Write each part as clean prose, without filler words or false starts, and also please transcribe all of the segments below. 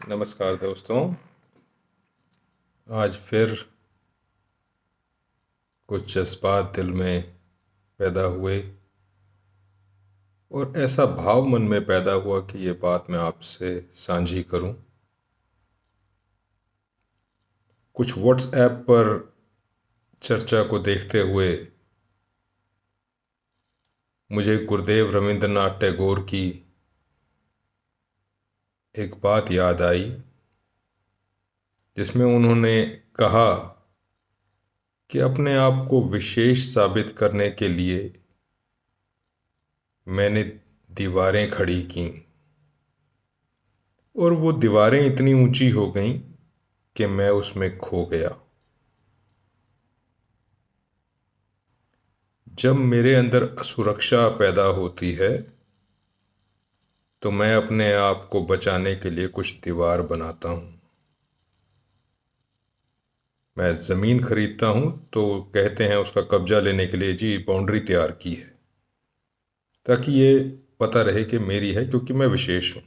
नमस्कार दोस्तों। आज फिर कुछ जज्बात दिल में पैदा हुए और ऐसा भाव मन में पैदा हुआ कि ये बात मैं आपसे साझी करूं। कुछ व्हाट्सएप पर चर्चा को देखते हुए मुझे गुरुदेव रवींद्रनाथ टैगोर की एक बात याद आई, जिसमें उन्होंने कहा कि अपने आप को विशेष साबित करने के लिए मैंने दीवारें खड़ी की और वो दीवारें इतनी ऊंची हो गईं कि मैं उसमें खो गया। जब मेरे अंदर असुरक्षा पैदा होती है तो मैं अपने आप को बचाने के लिए कुछ दीवार बनाता हूं। मैं ज़मीन खरीदता हूं तो कहते हैं उसका कब्जा लेने के लिए जी बाउंड्री तैयार की है, ताकि ये पता रहे कि मेरी है, क्योंकि मैं विशेष हूं।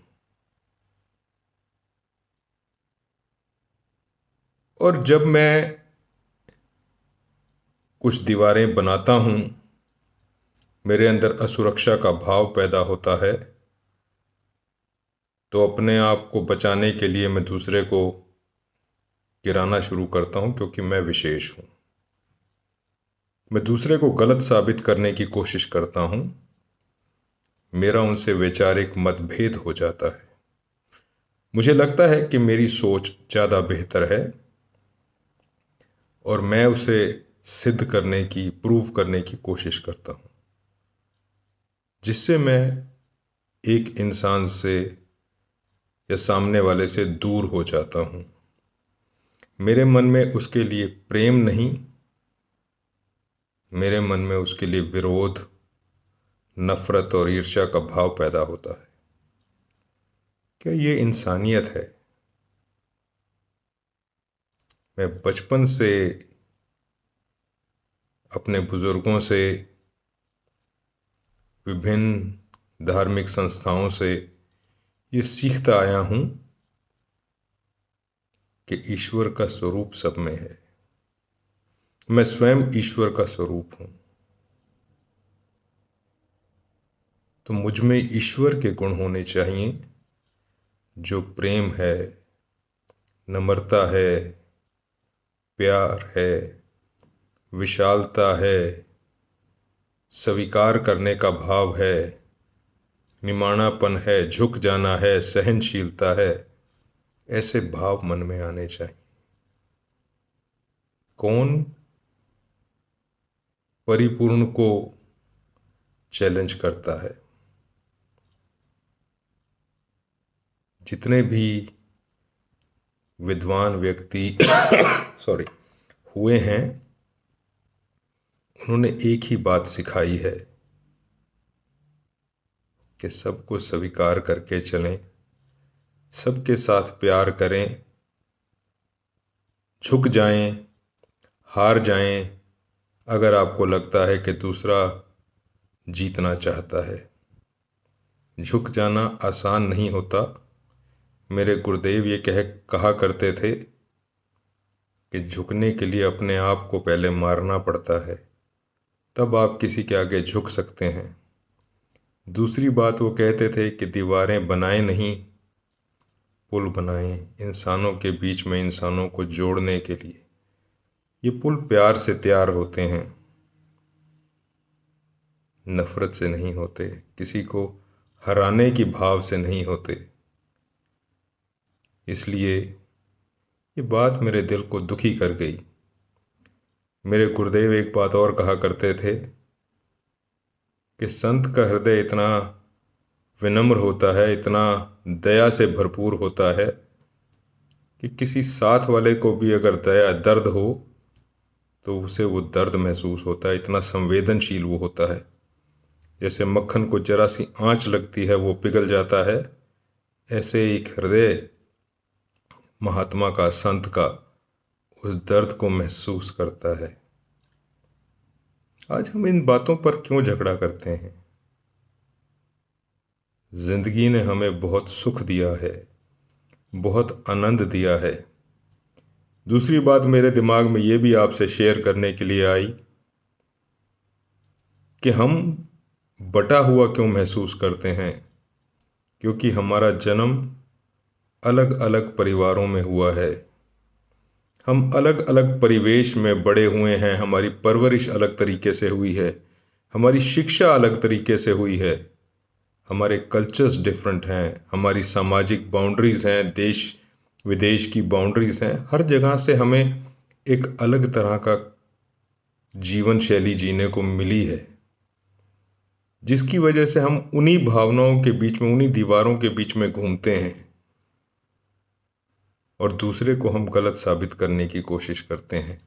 और जब मैं कुछ दीवारें बनाता हूं, मेरे अंदर असुरक्षा का भाव पैदा होता है, तो अपने आप को बचाने के लिए मैं दूसरे को गिराना शुरू करता हूं, क्योंकि मैं विशेष हूं। मैं दूसरे को गलत साबित करने की कोशिश करता हूं। मेरा उनसे वैचारिक मतभेद हो जाता है। मुझे लगता है कि मेरी सोच ज़्यादा बेहतर है और मैं उसे सिद्ध करने की, प्रूव करने की कोशिश करता हूं, जिससे मैं एक इंसान से या सामने वाले से दूर हो जाता हूं। मेरे मन में उसके लिए प्रेम नहीं, मेरे मन में उसके लिए विरोध, नफरत और ईर्ष्या का भाव पैदा होता है। क्या ये इंसानियत है? मैं बचपन से अपने बुजुर्गों से, विभिन्न धार्मिक संस्थाओं से ये सीखता आया हूं कि ईश्वर का स्वरूप सब में है। मैं स्वयं ईश्वर का स्वरूप हूं। तो मुझ में ईश्वर के गुण होने चाहिए, जो प्रेम है, नम्रता है, प्यार है, विशालता है, स्वीकार करने का भाव है, निमाणापन है, झुक जाना है, सहनशीलता है। ऐसे भाव मन में आने चाहिए। कौन परिपूर्ण को चैलेंज करता है? जितने भी विद्वान व्यक्ति सॉरी हुए हैं, उन्होंने एक ही बात सिखाई है कि सबको स्वीकार करके चलें, सबके साथ प्यार करें, झुक जाएं, हार जाएं अगर आपको लगता है कि दूसरा जीतना चाहता है। झुक जाना आसान नहीं होता। मेरे गुरुदेव ये कहा करते थे कि झुकने के लिए अपने आप को पहले मारना पड़ता है, तब आप किसी के आगे झुक सकते हैं। दूसरी बात वो कहते थे कि दीवारें बनाए नहीं, पुल बनाएं, इंसानों के बीच में इंसानों को जोड़ने के लिए। ये पुल प्यार से तैयार होते हैं, नफरत से नहीं होते, किसी को हराने की भाव से नहीं होते। इसलिए ये बात मेरे दिल को दुखी कर गई। मेरे गुरुदेव एक बात और कहा करते थे कि संत का हृदय इतना विनम्र होता है, इतना दया से भरपूर होता है कि किसी साथ वाले को भी अगर दर्द हो तो उसे वो दर्द महसूस होता है। इतना संवेदनशील वो होता है। जैसे मक्खन को जरा सी आंच लगती है वो पिघल जाता है, ऐसे एक हृदय महात्मा का, संत का, उस दर्द को महसूस करता है। आज हम इन बातों पर क्यों झगड़ा करते हैं? जिंदगी ने हमें बहुत सुख दिया है, बहुत आनंद दिया है। दूसरी बात मेरे दिमाग में ये भी आपसे शेयर करने के लिए आई कि हम बटा हुआ क्यों महसूस करते हैं। क्योंकि हमारा जन्म अलग अलग परिवारों में हुआ है। हम अलग अलग परिवेश में बड़े हुए हैं। हमारी परवरिश अलग तरीके से हुई है। हमारी शिक्षा अलग तरीके से हुई है। हमारे कल्चर्स डिफरेंट हैं। हमारी सामाजिक बाउंड्रीज हैं, देश विदेश की बाउंड्रीज हैं। हर जगह से हमें एक अलग तरह का जीवन शैली जीने को मिली है, जिसकी वजह से हम उन्हीं भावनाओं के बीच में, उन्हीं दीवारों के बीच में घूमते हैं और दूसरे को हम गलत साबित करने की कोशिश करते हैं।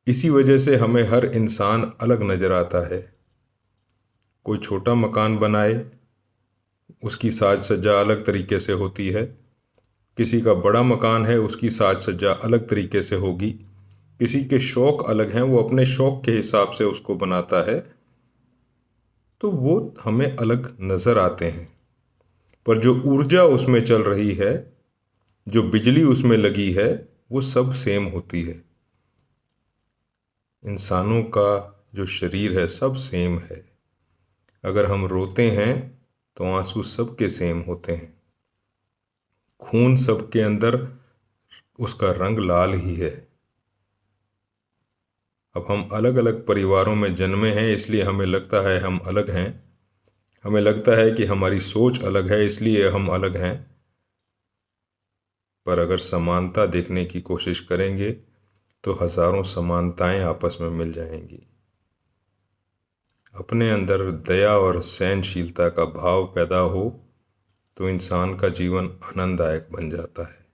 इसी वजह से हमें हर इंसान अलग नजर आता है। कोई छोटा मकान बनाए, उसकी साज सज्जा अलग तरीके से होती है। किसी का बड़ा मकान है, उसकी साज सज्जा अलग तरीके से होगी। किसी के शौक अलग हैं, वो अपने शौक के हिसाब से उसको बनाता है, तो वो हमें अलग नजर आते हैं। पर जो ऊर्जा उसमें चल रही है, जो बिजली उसमें लगी है, वो सब सेम होती है। इंसानों का जो शरीर है सब सेम है। अगर हम रोते हैं तो आंसू सबके सेम होते हैं। खून सबके अंदर, उसका रंग लाल ही है। अब हम अलग अलग परिवारों में जन्मे हैं, इसलिए हमें लगता है हम अलग हैं। हमें लगता है कि हमारी सोच अलग है, इसलिए हम अलग हैं। पर अगर समानता देखने की कोशिश करेंगे तो हजारों समानताएं आपस में मिल जाएंगी। अपने अंदर दया और सहनशीलता का भाव पैदा हो तो इंसान का जीवन आनंददायक बन जाता है।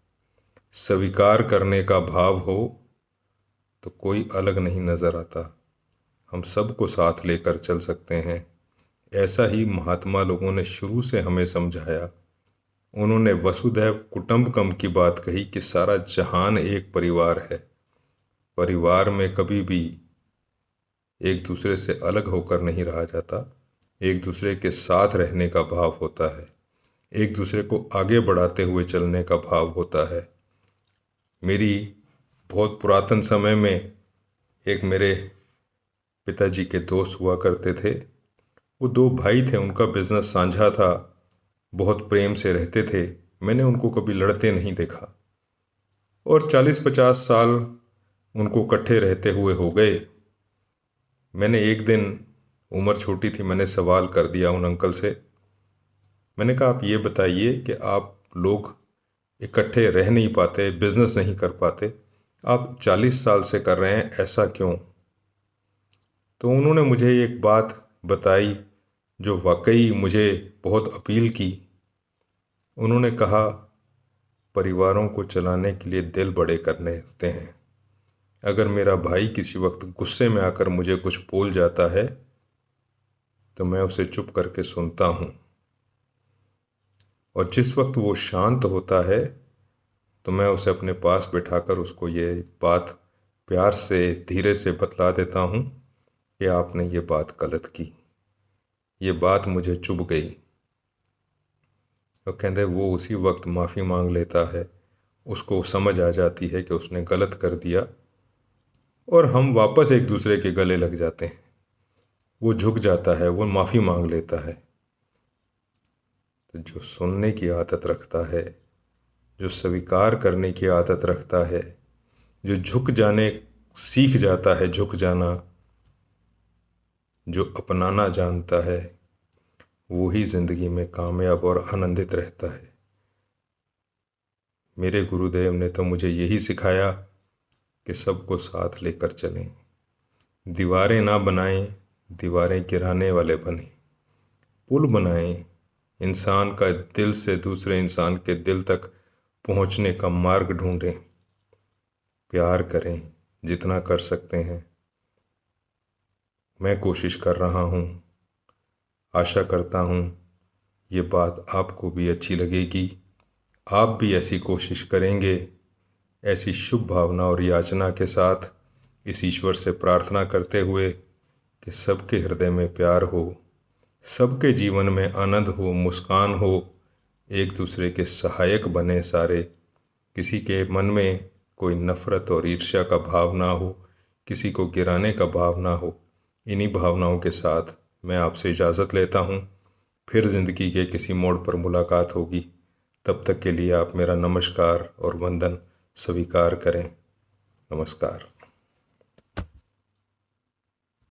स्वीकार करने का भाव हो तो कोई अलग नहीं नजर आता। हम सबको साथ लेकर चल सकते हैं। ऐसा ही महात्मा लोगों ने शुरू से हमें समझाया। उन्होंने वसुधैव कुटुंबकम की बात कही कि सारा जहान एक परिवार है। परिवार में कभी भी एक दूसरे से अलग होकर नहीं रहा जाता। एक दूसरे के साथ रहने का भाव होता है। एक दूसरे को आगे बढ़ाते हुए चलने का भाव होता है। मेरी बहुत पुरातन समय में एक मेरे पिताजी के दोस्त हुआ करते थे। वो दो भाई थे, उनका बिजनेस साझा था, बहुत प्रेम से रहते थे। मैंने उनको कभी लड़ते नहीं देखा और 40-50 साल उनको इकट्ठे रहते हुए हो गए। मैंने एक दिन, उम्र छोटी थी, मैंने सवाल कर दिया उन अंकल से। मैंने कहा, आप ये बताइए कि आप लोग इकट्ठे रह नहीं पाते, बिजनेस नहीं कर पाते, आप 40 साल से कर रहे हैं, ऐसा क्यों? तो उन्होंने मुझे एक बात बताई जो वाकई मुझे बहुत अपील की। उन्होंने कहा, परिवारों को चलाने के लिए दिल बड़े करने होते हैं। अगर मेरा भाई किसी वक्त गुस्से में आकर मुझे कुछ बोल जाता है तो मैं उसे चुप करके सुनता हूँ, और जिस वक्त वो शांत होता है तो मैं उसे अपने पास बिठाकर उसको ये बात प्यार से, धीरे से बतला देता हूँ कि आपने ये बात गलत की, ये बात मुझे चुभ गई। और कहते वो उसी वक्त माफ़ी मांग लेता है। उसको समझ आ जाती है कि उसने गलत कर दिया और हम वापस एक दूसरे के गले लग जाते हैं। वो झुक जाता है, वो माफ़ी मांग लेता है। तो जो सुनने की आदत रखता है, जो स्वीकार करने की आदत रखता है, जो झुक जाने सीख जाता है, झुक जाना, जो अपनाना जानता है, वो ही जिंदगी में कामयाब और आनंदित रहता है। मेरे गुरुदेव ने तो मुझे यही सिखाया कि सबको साथ लेकर चलें। दीवारें ना बनाएं, दीवारें गिराने वाले बने। पुल बनाएं, इंसान का दिल से दूसरे इंसान के दिल तक पहुंचने का मार्ग ढूंढें। प्यार करें जितना कर सकते हैं। मैं कोशिश कर रहा हूँ। आशा करता हूँ ये बात आपको भी अच्छी लगेगी। आप भी ऐसी कोशिश करेंगे। ऐसी शुभ भावना और याचना के साथ इस ईश्वर से प्रार्थना करते हुए कि सबके हृदय में प्यार हो, सबके जीवन में आनंद हो, मुस्कान हो, एक दूसरे के सहायक बने सारे, किसी के मन में कोई नफ़रत और ईर्ष्या का भाव ना हो, किसी को गिराने का भाव ना हो। इन्हीं भावनाओं के साथ मैं आपसे इजाज़त लेता हूँ। फिर ज़िंदगी के किसी मोड़ पर मुलाकात होगी। तब तक के लिए आप मेरा नमस्कार और वंदन स्वीकार करें। नमस्कार।